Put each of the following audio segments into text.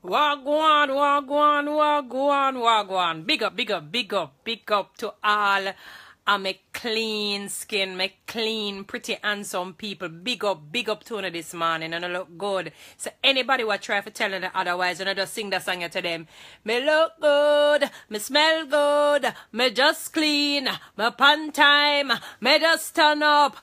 Wagwan, wagwan, wagwan, wagwan. Big up, big up, big up, big up to all my clean skin, my clean, pretty, handsome people. Big up Toni this morning, and I look good. So anybody who try to tell them otherwise, and I just sing the song to them. Me look good, me smell good, me just clean, me pan time, me just turn up.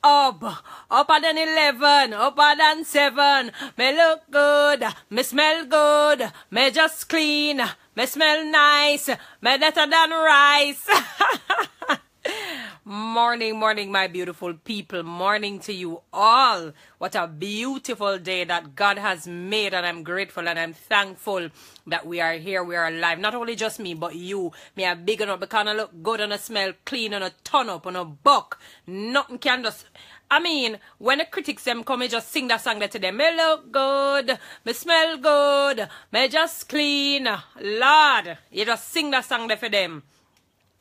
Upper than 11, upper than 7. Me look good, me smell good, me just clean, me smell nice, me better than rice. Morning, morning, my beautiful people. Morning to you all. What a beautiful day that God has made, and I'm grateful and I'm thankful that we are here, we are alive. Not only just me, but you. Me are big enough because I look good and I smell clean and I turn up and I buck. Nothing can just... I mean, when the critics them come, me just sing that song there to them. Me look good, me smell good, me just clean. Lord, you just sing that song there for them.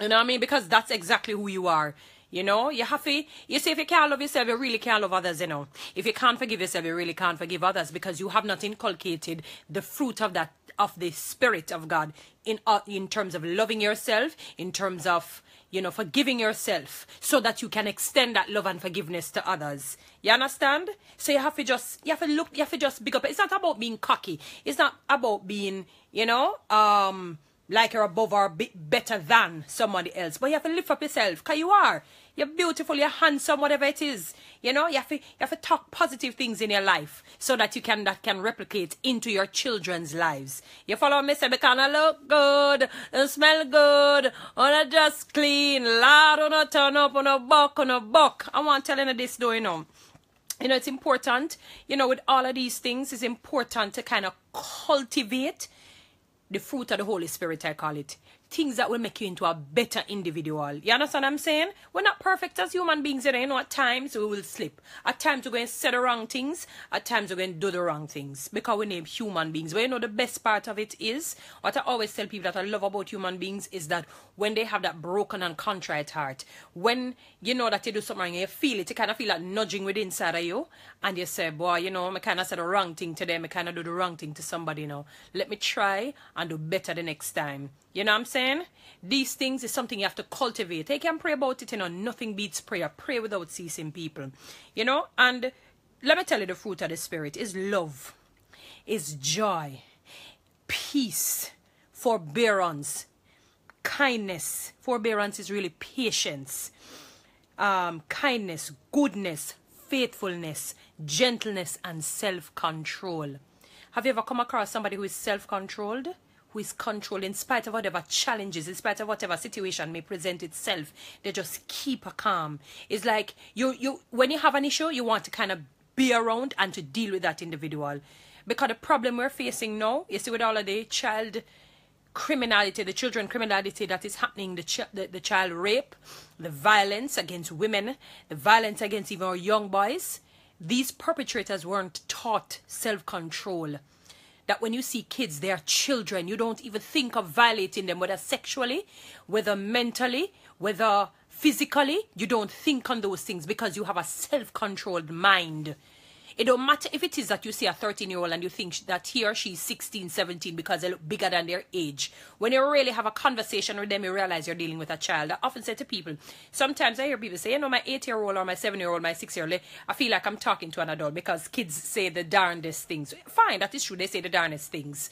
You know what I mean? Because that's exactly who you are. You know, you have to, you see, if you can't love yourself, you really can't love others, you know. If you can't forgive yourself, you really can't forgive others, because you have not inculcated the fruit of that, of the Spirit of God in terms of loving yourself, in terms of, you know, forgiving yourself, so that you can extend that love and forgiveness to others. You understand? So you have to just, you have to just big up. It's not about being cocky. It's not about being, you know, like you're above or better than somebody else. But you have to lift up yourself, because you are. You're beautiful, you're handsome, whatever it is. You know, you have to talk positive things in your life, so that that can replicate into your children's lives. You follow me? Say, because I look good, and smell good, and I just clean, loud, and I turn up, and I buck. I want telling you this though, you know. You know, it's important, you know, with all of these things, it's important to kind of cultivate the fruit of the Holy Spirit, I call it. Things that will make you into a better individual. You understand what I'm saying? We're not perfect as human beings, you know. At times we will slip. At times we're going to say the wrong things. At times we're going to do the wrong things, because we name human beings. But you know, the best part of it is, what I always tell people that I love about human beings is that when they have that broken and contrite heart, when you know that you do something wrong and you feel it, you kind of feel that nudging within inside of you, and you say, boy, you know, I kind of said the wrong thing to them, I kind of do the wrong thing to somebody, you know. Let me try and do better the next time. You know what I'm saying? These things is something you have to cultivate. You can pray about it, you know. Nothing beats prayer. Pray without ceasing, people. You know? And let me tell you, the fruit of the Spirit is love, is joy, peace, forbearance, kindness. Forbearance is really patience. Kindness, goodness, faithfulness, gentleness, and self-control. Have you ever come across somebody who is self-controlled? Who is controlled in spite of whatever challenges, in spite of whatever situation may present itself? They just keep a calm. It's like when you have an issue, you want to kind of be around and to deal with that individual. Because the problem we're facing now, you see, with all of the child criminality, the children criminality that is happening, the child rape, the violence against women, the violence against even our young boys, these perpetrators weren't taught self-control. That when you see kids, they are children. You don't even think of violating them, whether sexually, whether mentally, whether physically. You don't think on those things, because you have a self-controlled mind. It don't matter if it is that you see a 13-year-old and you think that he or she is 16, 17 because they look bigger than their age. When you really have a conversation with them, you realize you're dealing with a child. I often say to people, sometimes I hear people say, you know, my 8-year-old or my 7-year-old, my 6-year-old, I feel like I'm talking to an adult, because kids say the darndest things. Fine, that is true. They say the darndest things.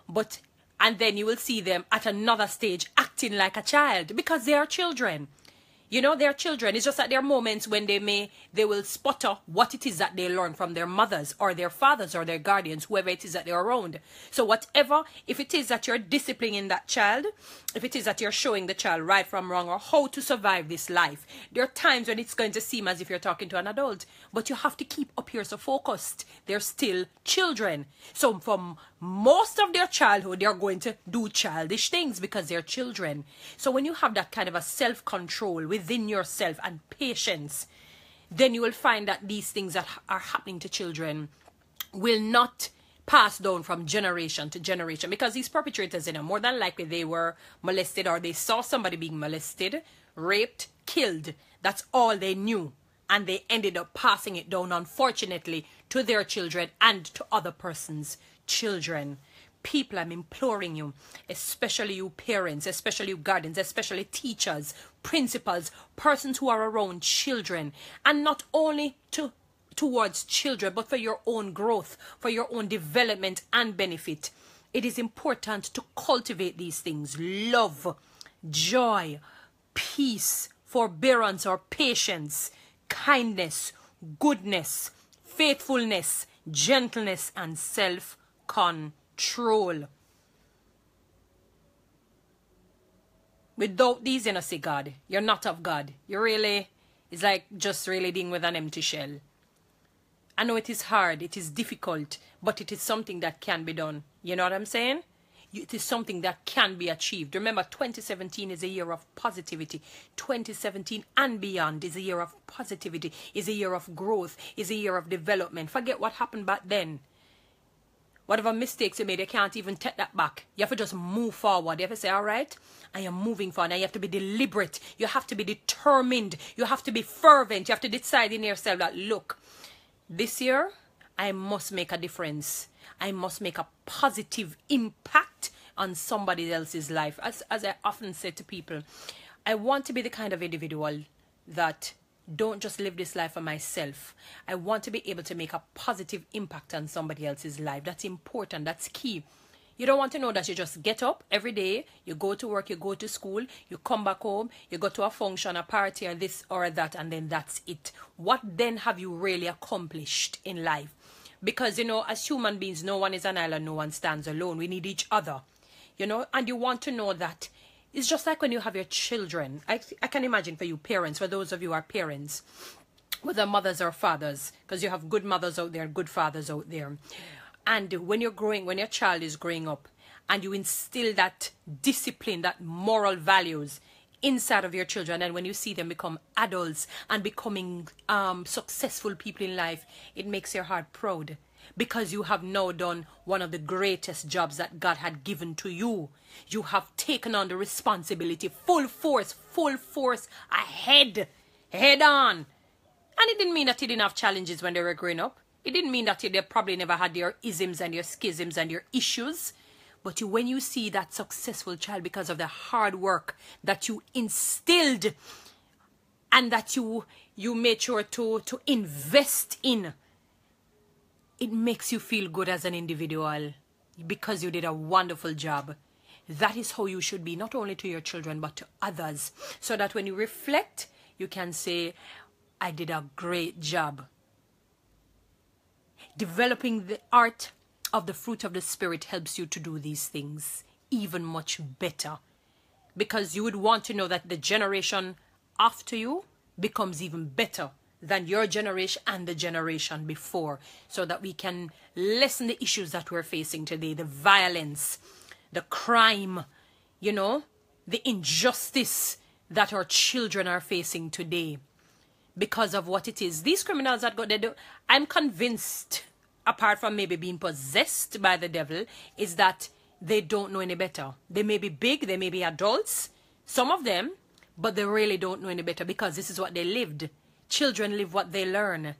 But, and then you will see them at another stage acting like a child, because they are children. You know, they're children. It's just that there are moments when they will sputter what it is that they learn from their mothers or their fathers or their guardians, whoever it is that they're around. So whatever, if it is that you're disciplining that child, if it is that you're showing the child right from wrong or how to survive this life, there are times when it's going to seem as if you're talking to an adult. But you have to keep up here so focused. They're still children. So from most of their childhood, they're going to do childish things because they're children. So when you have that kind of a self-control within yourself and patience, then you will find that these things that are happening to children will not pass down from generation to generation, because these perpetrators, you know, more than likely they were molested, or they saw somebody being molested, raped, killed. That's all they knew. And they ended up passing it down, unfortunately, to their children and to other persons' children. People, I'm imploring you, especially you parents, especially you guardians, especially teachers, principals, persons who are around children, and not only towards children, but for your own growth, for your own development and benefit. It is important to cultivate these things: love, joy, peace, forbearance or patience, kindness, goodness, faithfulness, gentleness, and self-control. Without these, you know, see God, you're not of God. You really, it's like just really dealing with an empty shell. I know it is hard, it is difficult, but it is something that can be done. You know what I'm saying? It is something that can be achieved. Remember, 2017 is a year of positivity. 2017 and beyond is a year of positivity, is a year of growth, is a year of development. Forget what happened back then. Whatever mistakes you made, you can't even take that back. You have to just move forward. You have to say, all right, I am moving forward. Now you have to be deliberate. You have to be determined. You have to be fervent. You have to decide in yourself that, look, this year, I must make a difference. I must make a positive impact on somebody else's life. As I often say to people, I want to be the kind of individual that don't just live this life for myself. I want to be able to make a positive impact on somebody else's life. That's important. That's key. You don't want to know that you just get up every day, you go to work, you go to school, you come back home, you go to a function, a party, or this or that, and then that's it. What then have you really accomplished in life? Because, you know, as human beings, no one is an island, no one stands alone. We need each other, you know, and you want to know that. It's just like when you have your children. I can imagine for you parents, for those of you who are parents, whether mothers or fathers, because you have good mothers out there, good fathers out there. And when you're growing, when your child is growing up, and you instill that discipline, that moral values inside of your children, and when you see them become adults and becoming successful people in life, it makes your heart proud, because you have now done one of the greatest jobs that God had given to you. You have taken on the responsibility full force ahead, head on. And it didn't mean that you didn't have challenges when they were growing up. It didn't mean that they probably never had your isms and your schisms and your issues. But when you see that successful child, because of the hard work that you instilled and that you made sure to invest in, it makes you feel good as an individual because you did a wonderful job. That is how you should be, not only to your children, but to others. So that when you reflect, you can say, I did a great job. Developing the art of the fruit of the Spirit helps you to do these things even much better. Because you would want to know that the generation after you becomes even better than your generation and the generation before, so that we can lessen the issues that we're facing today, the violence, the crime, you know, the injustice that our children are facing today because of what it is. These criminals that got there, I'm convinced, apart from maybe being possessed by the devil, is that they don't know any better. They may be big, they may be adults, some of them, but they really don't know any better because this is what they lived. Children live what they learn.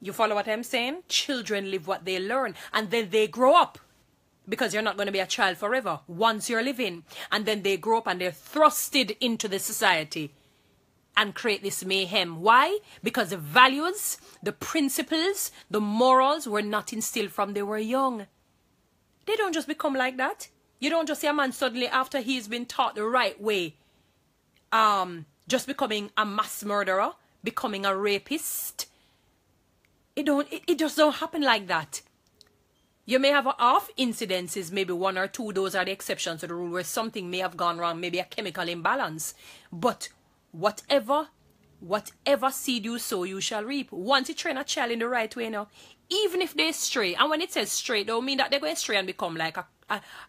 You follow what I'm saying? Children live what they learn, and then they grow up, because you're not going to be a child forever once you're living. And then they grow up and they're thrusted into the society and create this mayhem. Why? Because the values, the principles, the morals were not instilled from they were young. They don't just become like that. You don't just see a man suddenly, after he's been taught the right way, just becoming a mass murderer, becoming a rapist. It just don't happen like that. You may have off incidences, maybe one or two, those are the exceptions to the rule, where something may have gone wrong, maybe a chemical imbalance. But whatever seed you sow, you shall reap. Once you train a child in the right way now, even if they stray, and when it says stray, it don't mean that they're going to stray and become like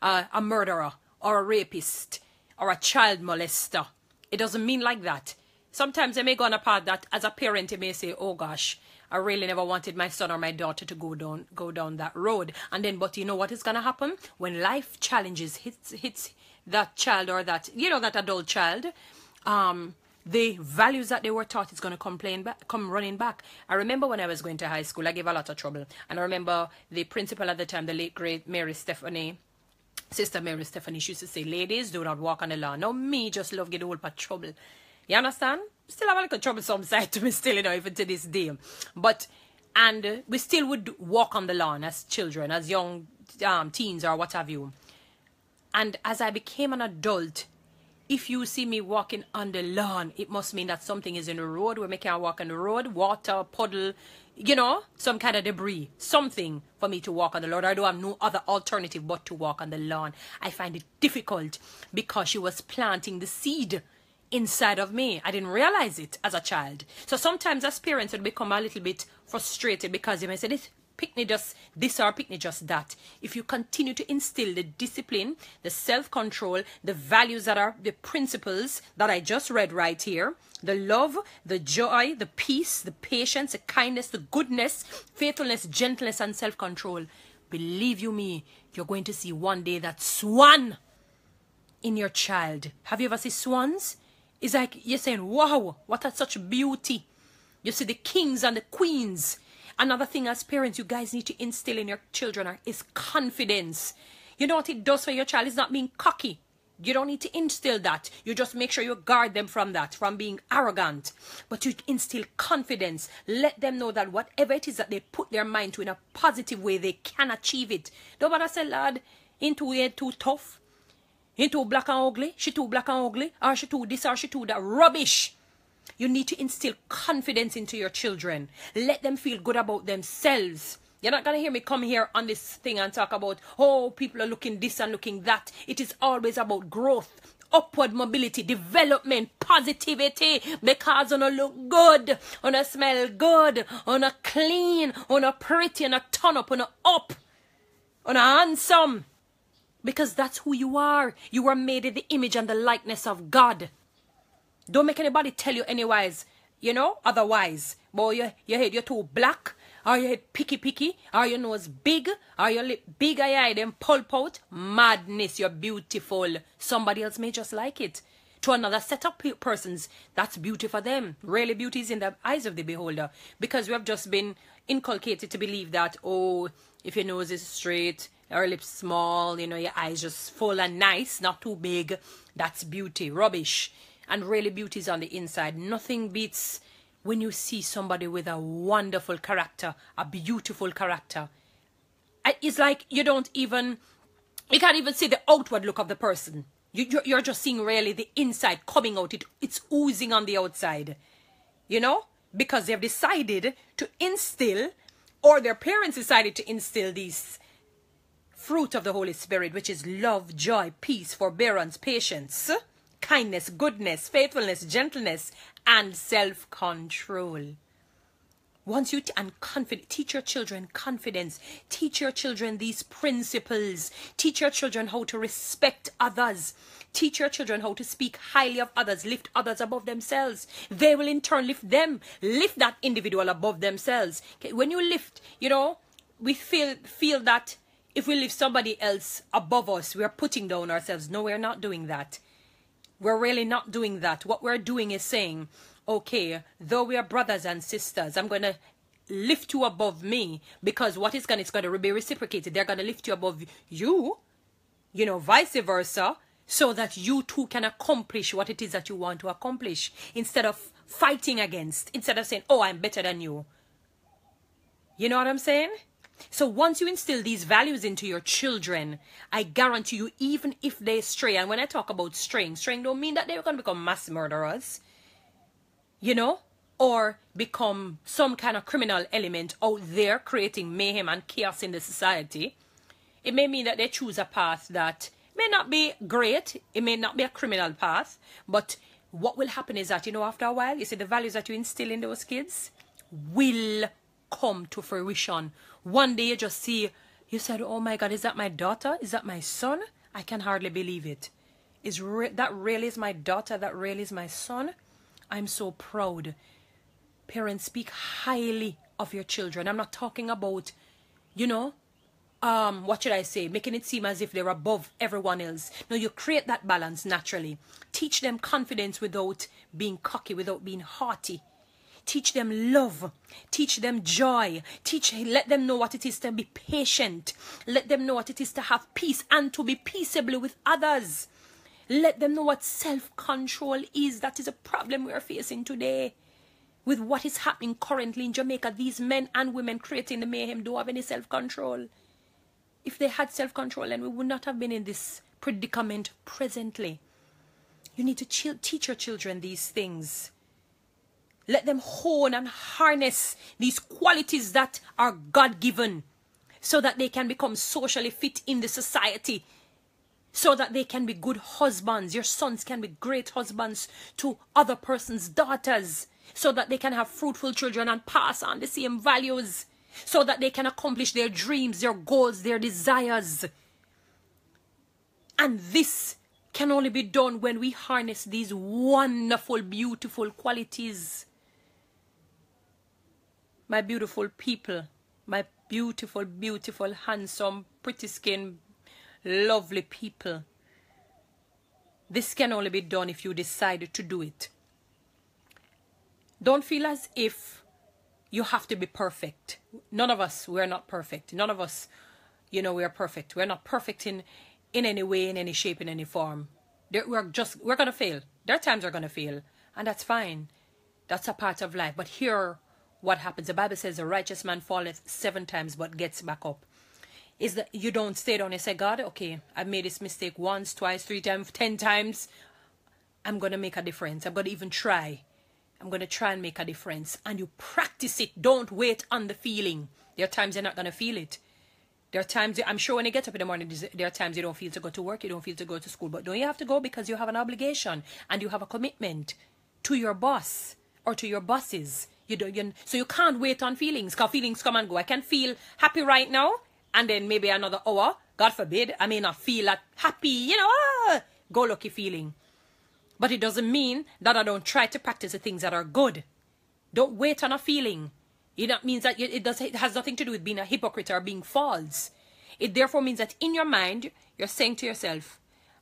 a murderer or a rapist or a child molester. It doesn't mean like that. Sometimes they may go on a path that, as a parent, you may say, oh gosh, I really never wanted my son or my daughter to go down that road. And then, but you know what is going to happen? When life challenges hits that child or that, you know, that adult child, the values that they were taught is going to come running back. I remember when I was going to high school, I gave a lot of trouble. And I remember the principal at the time, the late great Sister Mary Stephanie, she used to say, ladies, do not walk on the lawn. Now me just love get the whole part trouble. You understand? Still have a little troublesome side to me still, even to this day. But, and we still would walk on the lawn as children, as young teens or what have you. And as I became an adult, if you see me walking on the lawn, it must mean that something is in the road where me can't walk on the road, water, puddle, some kind of debris, something for me to walk on the lawn. I don't have no other alternative but to walk on the lawn. I find it difficult because she was planting the seed inside of me. I didn't realize it as a child. So sometimes as parents would become a little bit frustrated because you may say, pick me just this or pick me just that. If you continue to instill the discipline, the self-control, the values that are the principles that I just read right here, the love, the joy, the peace, the patience, the kindness, the goodness, faithfulness, gentleness, and self-control, believe you me, you're going to see one day that swan in your child. Have you ever seen swans? It's like you're saying, wow, what a such beauty. You see the kings and the queens. Another thing as parents, you guys need to instill in your children is confidence. You know what it does for your child? It's not being cocky. You don't need to instill that. You just make sure you guard them from that, from being arrogant. But you instill confidence. Let them know that whatever it is that they put their mind to in a positive way, they can achieve it. Don't matter say, lad, into it too tough. He too black and ugly, she too black and ugly, or she too this or she too that. Rubbish. You need to instill confidence into your children. Let them feel good about themselves. You're not going to hear me come here on this thing and talk about, oh, people are looking this and looking that. It is always about growth, upward mobility, development, positivity. Because you look good, you smell good, you clean, you pretty, you turn up, you up, you handsome. Because that's who you are. You are made in the image and the likeness of God. Don't make anybody tell you otherwise. Boy, your head, you're too black. Or your head picky. Or your nose big. Or your lip big, your eye them pulp out. Madness, you're beautiful. Somebody else may just like it. To another set of persons, that's beauty for them. Really, beauty is in the eyes of the beholder. Because we have just been inculcated to believe that, oh, if your nose is straight, your lips small, your eyes just full and nice, not too big, that's beauty. Rubbish. And really, beauty is on the inside. Nothing beats when you see somebody with a wonderful character, a beautiful character. It's like you can't even see the outward look of the person. You're just seeing really the inside coming out. It's oozing on the outside. Because they've decided to instill, or their parents decided to instill these fruit of the Holy Spirit, which is love, joy, peace, forbearance, patience, kindness, goodness, faithfulness, gentleness, and self-control. Once you teach your children confidence, teach your children these principles, teach your children how to respect others, teach your children how to speak highly of others, lift others above themselves. They will in turn lift that individual above themselves. Okay? When you lift, we feel that if we lift somebody else above us, we are putting down ourselves. No, we're not doing that. We're really not doing that. What we're doing is saying, okay, though we are brothers and sisters, I'm going to lift you above me, because it's going to be reciprocated. They're going to lift you above you, vice versa, so that you too can accomplish what it is that you want to accomplish, instead of fighting against, instead of saying, oh, I'm better than you. You know what I'm saying? So once you instill these values into your children, I guarantee you, even if they stray, and when I talk about straying don't mean that they're going to become mass murderers, or become some kind of criminal element out there creating mayhem and chaos in the society. It may mean that they choose a path that may not be great, it may not be a criminal path, but what will happen is that, after a while, you see the values that you instill in those kids will come to fruition. One day you just see, you said, oh my God, is that my daughter? Is that my son? I can hardly believe it. That really is my daughter? That really is my son? I'm so proud. Parents, speak highly of your children. I'm not talking about, what should I say, making it seem as if they're above everyone else. No, you create that balance naturally. Teach them confidence without being cocky, without being haughty. Teach them love. Teach them joy. Let them know what it is to be patient. Let them know what it is to have peace and to be peaceable with others. Let them know what self-control is. That is a problem we are facing today. With what is happening currently in Jamaica, these men and women creating the mayhem don't have any self-control. If they had self-control, then we would not have been in this predicament presently. You need to teach your children these things. Let them hone and harness these qualities that are God-given so that they can become socially fit in the society, so that they can be good husbands. Your sons can be great husbands to other person's daughters, so that they can have fruitful children and pass on the same values, so that they can accomplish their dreams, their goals, their desires. And this can only be done when we harness these wonderful, beautiful qualities. My beautiful people, my beautiful, beautiful, handsome, pretty skin, lovely people. This can only be done if you decide to do it. Don't feel as if you have to be perfect. None of us, we're not perfect. None of us, we are perfect. We're not perfect in any way, in any shape, in any form. We're going to fail. There are times we're going to fail. And that's fine. That's a part of life. But here, what happens? The Bible says a righteous man falleth 7 times but gets back up. Is that you don't stay down and say, God, okay, I've made this mistake once, twice, 3 times, 10 times. I'm going to make a difference. I'm going to even try. I'm going to try and make a difference. And you practice it. Don't wait on the feeling. There are times you're not going to feel it. There are times, I'm sure when you get up in the morning, there are times you don't feel to go to work, you don't feel to go to school. But don't you have to go because you have an obligation and you have a commitment to your boss or to your bosses. So you can't wait on feelings, because feelings come and go. I can feel happy right now, and then maybe another hour, God forbid, I may not feel that happy, go-lucky feeling. But it doesn't mean that I don't try to practice the things that are good. Don't wait on a feeling. It means that it has nothing to do with being a hypocrite or being false. It therefore means that in your mind, you're saying to yourself,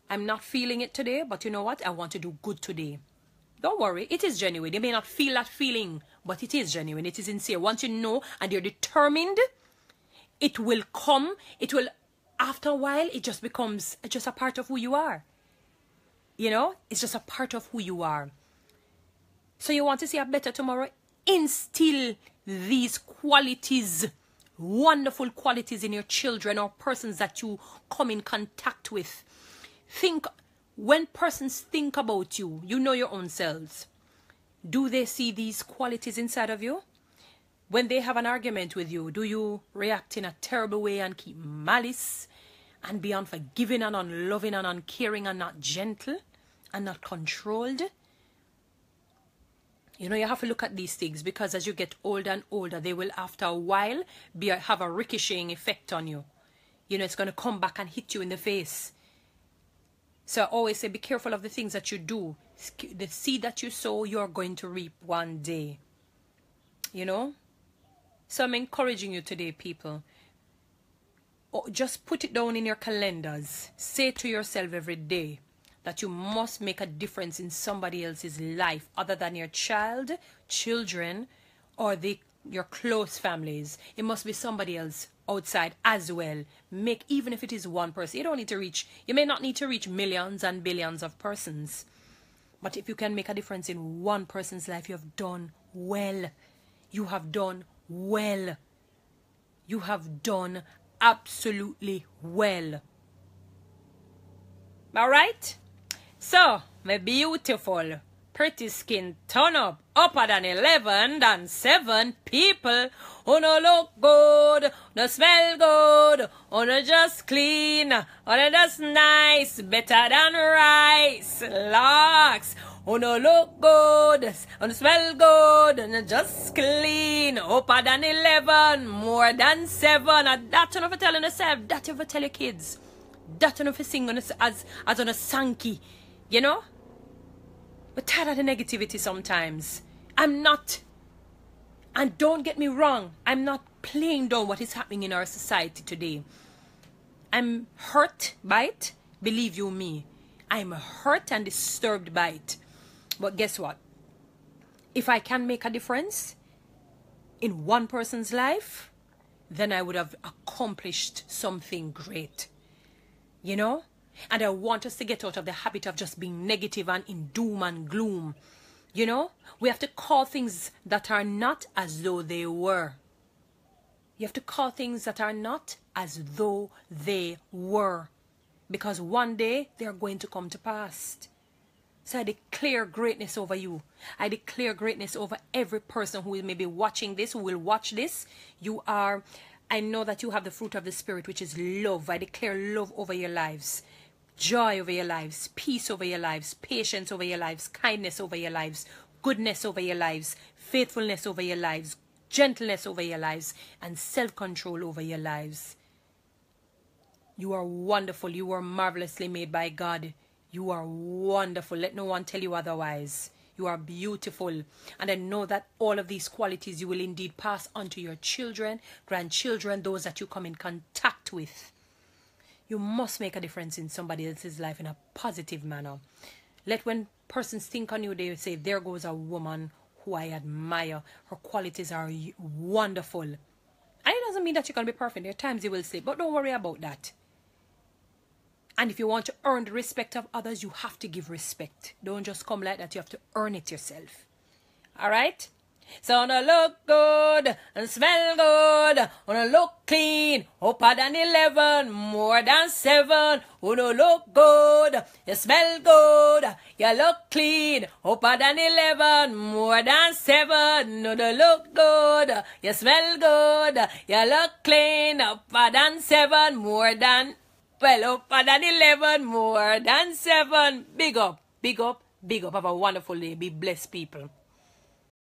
I'm not feeling it today, but you know what? I want to do good today. Don't worry, it is genuine. You may not feel that feeling, but it is genuine. It is sincere. Once you know and you're determined, it will come. It will, after a while, it just becomes just a part of who you are. It's just a part of who you are. So you want to see a better tomorrow? Instill these qualities, wonderful qualities in your children or persons that you come in contact with. When persons think about you, you know your own selves. Do they see these qualities inside of you? When they have an argument with you, do you react in a terrible way and keep malice and be unforgiving and unloving and uncaring and not gentle and not controlled? You have to look at these things, because as you get older and older, they will after a while have a ricocheting effect on you. It's going to come back and hit you in the face. So I always say, be careful of the things that you do. The seed that you sow, you're going to reap one day. So I'm encouraging you today, people. Just put it down in your calendars. Say to yourself every day that you must make a difference in somebody else's life other than your children, or your close families. It must be somebody else outside as well. Even if it is one person. You may not need to reach millions and billions of persons. But if you can make a difference in one person's life, you have done well. You have done well. You have done absolutely well. All right? So, my beautiful, pretty skin, turn upper than 11 than 7 people who no look good, no smell good, who no just clean, who no just nice, better than rice, locks, who no look good, who no smell good, who no just clean, upper than 11, more than 7, and that you never tell yourself, that you never tell your kids, that you never sing as on a Sankey. We're tired of the negativity sometimes. And don't get me wrong, I'm not playing down what is happening in our society today. I'm hurt by it. Believe you me, I'm hurt and disturbed by it. But guess what? If I can make a difference in one person's life, then I would have accomplished something great. You know? And I want us to get out of the habit of just being negative and in doom and gloom. You know? We have to call things that are not as though they were. You have to call things that are not as though they were. Because one day they are going to come to pass. So I declare greatness over you. I declare greatness over every person who may be watching this, who will watch this. I know that you have the fruit of the Spirit, which is love. I declare love over your lives. Joy over your lives. Peace over your lives. Patience over your lives. Kindness over your lives. Goodness over your lives. Faithfulness over your lives. Gentleness over your lives. And self-control over your lives. You are wonderful. You are marvelously made by God. You are wonderful. Let no one tell you otherwise. You are beautiful. And I know that all of these qualities you will indeed pass on to your children, grandchildren, those that you come in contact with. You must make a difference in somebody else's life in a positive manner. Let when persons think on you, they say, there goes a woman who I admire. Her qualities are wonderful. And it doesn't mean that you're going to be perfect. There are times you will slip, but don't worry about that. And if you want to earn the respect of others, you have to give respect. Don't just come like that. You have to earn it yourself. All right? So wanna look good and smell good. Wanna look clean, upper than 11, more than 7. Wanna look good, you smell good, you look clean, upper than 11, more than 7. Wanna look good, you smell good, you look clean, upper than 7, more than, well, upper than 11, more than 7. Big up, big up, big up. Have a wonderful day. Be blessed, people.